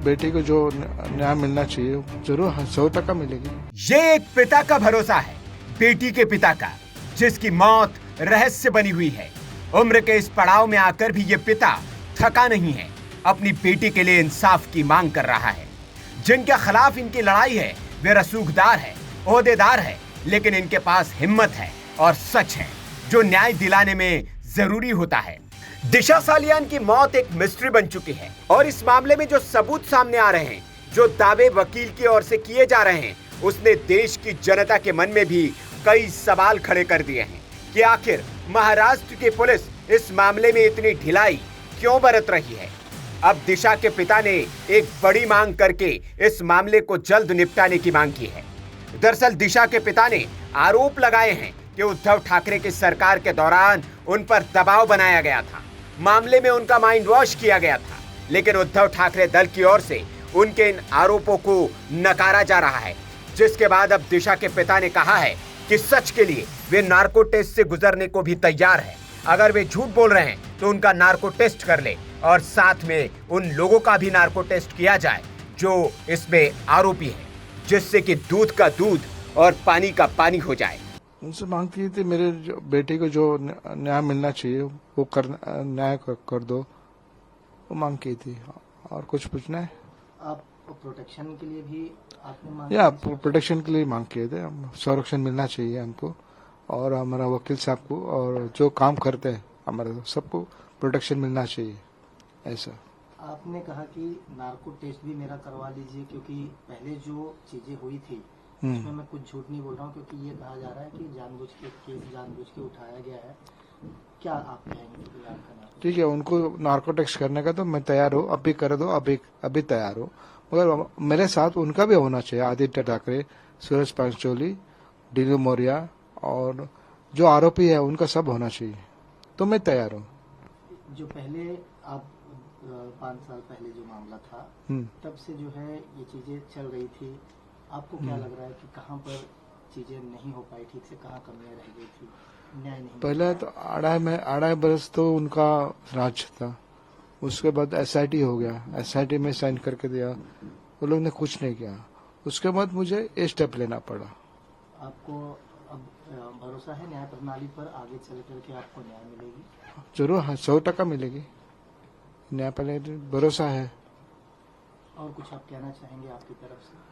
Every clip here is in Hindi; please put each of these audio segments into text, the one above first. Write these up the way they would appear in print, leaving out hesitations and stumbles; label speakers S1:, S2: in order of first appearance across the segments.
S1: बेटी को जो न्याय मिलना चाहिए जरूर 100% मिलेगी।
S2: ये एक पिता का भरोसा है, बेटी के पिता का, जिसकी मौत रहस्य बनी हुई है। उम्र के इस पड़ाव में आकर भी ये पिता थका नहीं है, अपनी बेटी के लिए इंसाफ की मांग कर रहा है। जिनके खिलाफ इनकी लड़ाई है वे रसूखदार है, ओहदेदार है, लेकिन इनके पास हिम्मत है और सच है जो न्याय दिलाने में जरूरी होता है। दिशा सालियान की मौत एक मिस्ट्री बन चुकी है और इस मामले में जो सबूत सामने आ रहे हैं, जो दावे वकील की ओर से किए जा रहे हैं, उसने देश की जनता के मन में भी कई सवाल खड़े कर दिए हैं कि आखिर महाराष्ट्र की पुलिस इस मामले में इतनी ढिलाई क्यों बरत रही है। अब दिशा के पिता ने एक बड़ी मांग करके इस मामले को जल्द निपटाने की मांग की है। दरअसल दिशा के पिता ने आरोप लगाए हैं कि उद्धव ठाकरे की सरकार के दौरान उन पर दबाव बनाया गया था, मामले में उनका माइंड वॉश किया गया था, लेकिन उद्धव ठाकरे दल की ओर से उनके इन आरोपों को नकारा जा रहा है। जिसके बाद अब दिशा के पिता ने कहा है कि सच के लिए वे नार्को टेस्ट से गुजरने को भी तैयार है। अगर वे झूठ बोल रहे हैं तो उनका नार्को टेस्ट कर ले और साथ में उन लोगों का भी नार्को टेस्ट किया जाए जो इसमें आरोपी है, जिससे कि दूध का दूध और पानी का पानी हो जाए।
S1: उनसे मांग की थी मेरे बेटी को जो न्याय मिलना चाहिए वो न्याय कर दो, वो मांग की थी। और कुछ पूछना है?
S3: आप प्रोटेक्शन के लिए भी आपने मांग
S1: या प्रोटेक्शन के लिए मांग किए थे, संरक्षण मिलना चाहिए हमको और हमारा वकील साहब को और जो काम करते हैं हमारे सबको प्रोटेक्शन मिलना चाहिए। ऐसा
S3: आपने कहा कि नार्को टेस्ट भी मेरा करवा लीजिए, क्योंकि पहले जो चीजें हुई थी उसमें मैं कुछ झूठ नहीं बोल रहा हूँ, क्योंकि ये कहा जा रहा है कि जानबूझ के केस जानबूझ के उठाया गया है। क्या आप कहेंगे?
S1: ठीक है, उनको नार्को टेस्ट करने का तो मैं तैयार हूँ, अभी कर दो, अभी तैयार हूँ, मगर मेरे साथ उनका भी होना चाहिए। आदित्य ठाकरे, सूरज पांचोली, डीलू मौर्य और जो आरोपी है उनका सब होना चाहिए, तो मैं तैयार हूँ।
S3: जो पहले आप 5 साल पहले जो मामला था तब से जो है ये चीजें चल रही थी, आपको क्या लग रहा है कि कहाँ पर चीजें नहीं हो पाई ठीक से, कहाँ कमियां रह गई थी, न्याय नहीं?
S1: पहले तो 2.5 बरस तो उनका राज था, उसके बाद SIT हो गया, SIT में साइन करके दिया, वो लोग ने कुछ नहीं किया, उसके बाद मुझे ये स्टेप लेना पड़ा।
S3: आपको अब भरोसा है न्याय प्रणाली पर, आगे चल करके आपको न्याय मिलेगी?
S1: जरूर 100% मिलेगी, न्याय प्रणाली भरोसा है।
S3: और कुछ आप कहना चाहेंगे आपकी तरफ से?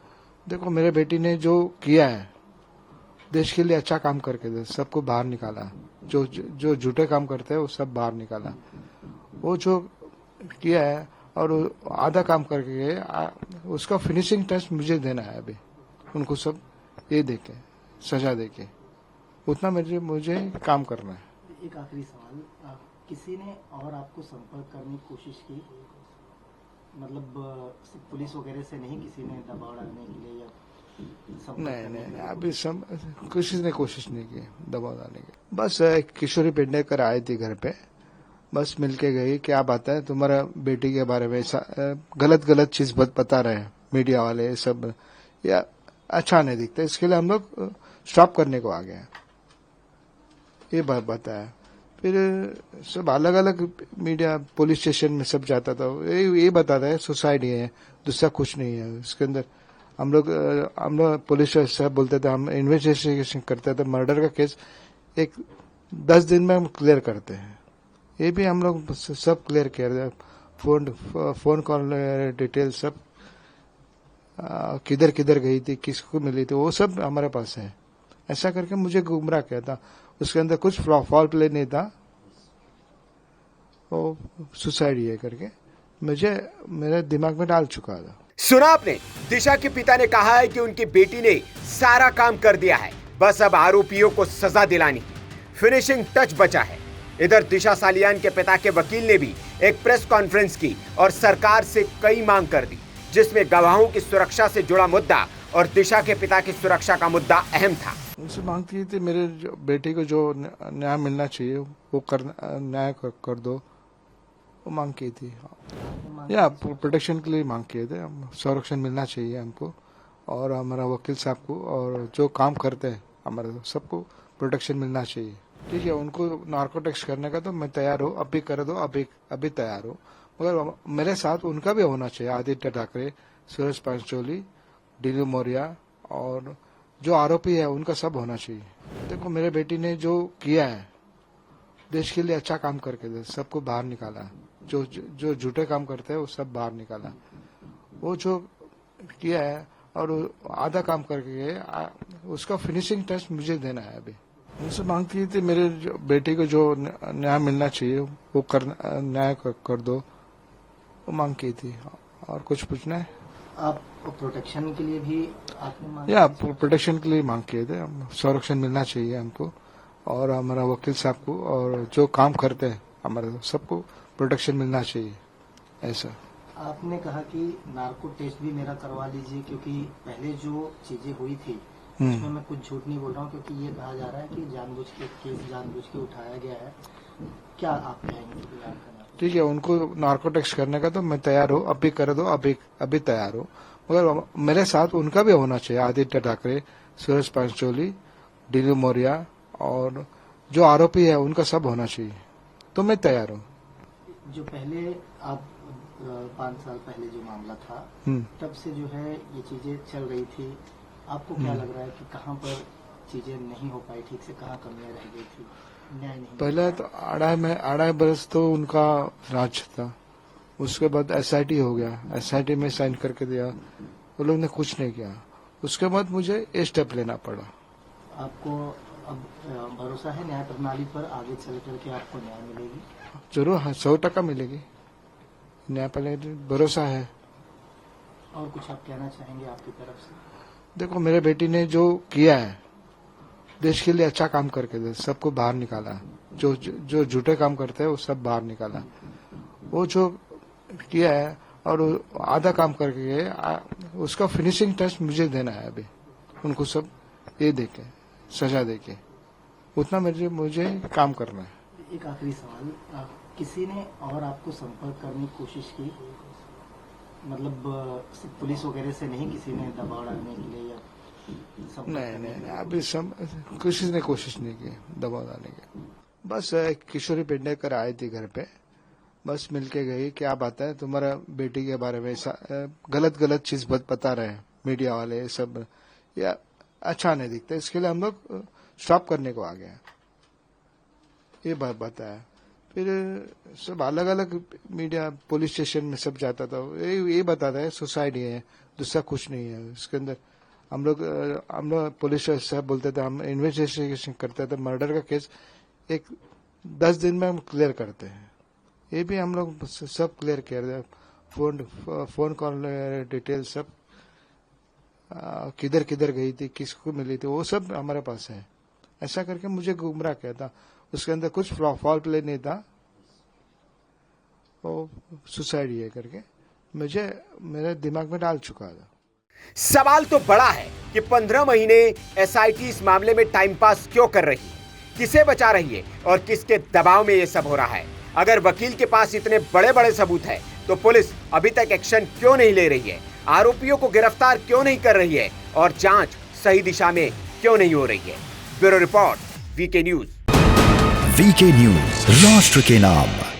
S1: देखो, मेरे बेटी ने जो किया है देश के लिए अच्छा काम करके दे, सबको बाहर निकाला, जो झूठे काम करते हैं वो सब बाहर निकाला, वो जो किया है और आधा काम करके उसका फिनिशिंग टच मुझे देना है। अभी उनको सब ये देके सजा देके उतना मुझे काम करना है।
S3: एक आखिरी सवाल, किसी ने और आपको संपर्क करने की कोशिश की, मतलब पुलिस वगैरह से नहीं, किसी ने दबाव डालने के लिए या
S1: नहीं, अभी सब किसी ने कोशिश नहीं की दबाव डालने की। बस किशोरी पेडनेकर आई थी घर पे, बस मिलके गई, क्या बात है तुम्हारा बेटी के बारे में गलत चीज बता रहे हैं मीडिया वाले सब, या अच्छा नहीं दिखता, इसके लिए हम लोग स्टॉप करने को आ गए, ये बात बताया। फिर सब अलग अलग मीडिया पुलिस स्टेशन में सब जाता था, ये बताता है सुसाइड है, दूसरा कुछ नहीं है इसके अंदर। हम लोग पुलिस साहब बोलते थे हम इन्वेस्टिगेशन करते थे, मर्डर का केस 10 दिन में हम क्लियर करते हैं, ये भी हम लोग सब क्लियर किया, फोन कॉल डिटेल सब, किधर किधर गई थी, किसको मिली थी, वो सब हमारे पास है। ऐसा करके मुझे गुमराह किया था, उसके अंदर कुछ फॉल प्ले नहीं था, वो सुसाइड ये करके मुझे मेरे दिमाग में डाल चुका था।
S2: सुना आपने, दिशा के पिता ने कहा है कि उनकी बेटी ने सारा काम कर दिया है, बस अब आरोपियों को सजा दिलानी, फिनिशिंग टच बचा है। इधर दिशा सालियान के पिता के वकील ने भी एक प्रेस कॉन्फ्रेंस की और सरकार से कई मांग कर दी, जिसमें गवाहों की सुरक्षा से जुड़ा मुद्दा और दिशा के पिता की सुरक्षा का मुद्दा अहम था।
S1: उनसे मांग की थी मेरे बेटी को जो न्याय मिलना चाहिए वो न्याय कर दो, वो मांग की थी। या प्रोटेक्शन के लिए मांग किए थे, संरक्षण मिलना चाहिए हमको और हमारा वकील साहब को और जो काम करते हैं हमारे सबको प्रोटेक्शन मिलना चाहिए। ठीक है, उनको नार्को टेस्ट करने का तो मैं तैयार हूँ, अभी कर दो, अभी तैयार हूँ, मगर मेरे साथ उनका भी होना चाहिए, आदित्य ठाकरे, सूरज पंचोली, दिलीप मौर्य और जो आरोपी है उनका सब होना चाहिए। देखो मेरे बेटी ने जो किया है, देश के लिए अच्छा काम करके दे, सबको बाहर निकाला, जो झूठे काम करते हैं वो सब बाहर निकाला। वो जो किया है और आधा काम करके उसका फिनिशिंग टच मुझे देना है। अभी उनसे मांग की थी मेरे बेटी को जो न्याय मिलना चाहिए वो न्याय कर दो, वो मांग की थी। और कुछ पूछना है?
S3: आप प्रोटेक्शन के लिए भी आपने मांग
S1: या प्रोटेक्शन के लिए मांग किए थे, संरक्षण मिलना चाहिए हमको और हमारा वकील साहब को, और जो काम करते हैं हमारे सबको प्रोटेक्शन मिलना चाहिए। ऐसा
S3: आपने कहा कि नार्को टेस्ट भी मेरा करवा लीजिए, क्योंकि पहले जो चीजें हुई थी उसमें मैं कुछ झूठ नहीं बोल रहा हूँ, क्योंकि ये कहा जा रहा है कि जानबूझ के उठाया गया है। क्या आप कहेंगे?
S1: ठीक है, उनको नार्को टेस्ट करने का तो मैं तैयार हूँ, अभी कर दो, अभी तैयार हूँ। मगर मेरे साथ उनका भी होना चाहिए, आदित्य ठाकरे, सूरज पंचोली, दिलीप मौर्य और जो आरोपी है उनका सब होना चाहिए, तो मैं तैयार हूँ।
S3: जो पहले आप 5 साल पहले जो मामला था तब से जो है ये चीजें चल रही थी, आपको क्या लग रहा है कि कहाँ पर चीजें नहीं हो पाई ठीक से, कहाँ कमियां रह गई थी, न्याय नहीं?
S1: पहले तो अढ़ाई बरस तो उनका राज था, उसके बाद एसआईटी हो गया, एसआईटी में साइन करके दिया, वो लोग ने कुछ नहीं किया। उसके बाद मुझे ये स्टेप लेना पड़ा।
S3: आपको अब भरोसा है न्याय प्रणाली पर, आगे चल करके आपको न्याय मिलेगी?
S1: जरूर, हाँ, 100% मिलेगी न्याय प्रणाली, भरोसा है।
S3: और कुछ आप कहना चाहेंगे आपकी तरफ से?
S1: देखो मेरे बेटी ने जो किया है, देश के लिए अच्छा काम करके दे, सबको बाहर निकाला, जो झूठे काम करते हैं वो सब बाहर निकाला। वो जो किया है और आधा काम करके उसका फिनिशिंग टच मुझे देना है। अभी उनको सब ये देके, सजा देके, उतना मुझे काम करना है।
S3: एक आखिरी सवाल, किसी ने और आपको संपर्क करने की कोशिश की, मतलब पुलिस वगैरह से नहीं, किसी ने दबाव डालने के लिए या
S1: नहीं, अभी किसी ने कोशिश नहीं की दबाव डालने की। बस किशोरी पेडनेकर आई थी घर पे, बस मिलके गई, क्या बात है तुम्हारा बेटी के बारे में गलत चीज बता रहे हैं मीडिया वाले सब, या अच्छा नहीं दिखता, इसके लिए हम लोग स्टॉप करने को आ गए। ये बात बताया, फिर सब अलग अलग मीडिया पुलिस स्टेशन में सब जाता था, ये बताता है सुसाइड है, दूसरा कुछ नहीं है। इसके अंदर हम लोग पुलिस साहब बोलते थे हम इन्वेस्टिगेशन करते थे, मर्डर का केस 10 दिन में हम क्लियर करते हैं। ये भी हम लोग सब क्लियर किया, फोन कॉल डिटेल सब, किधर किधर गई थी, किसको मिली थी, वो सब हमारे पास है। ऐसा करके मुझे गुमराह किया था, उसके अंदर कुछ फॉल प्ले नहीं था, वो सुसाइड ये करके मुझे मेरे दिमाग में डाल चुका था।
S2: सवाल तो बड़ा है कि 15 महीने एसआईटी इस मामले में टाइम पास क्यों कर रही है, किसे बचा रही है और किसके दबाव में ये सब हो रहा है। अगर वकील के पास इतने बड़े बड़े सबूत है तो पुलिस अभी तक एक्शन क्यों नहीं ले रही है, आरोपियों को गिरफ्तार क्यों नहीं कर रही है और जांच सही दिशा में क्यों नहीं हो रही है। Bureau report, VK news.
S4: VK news, राष्ट्र के नाम।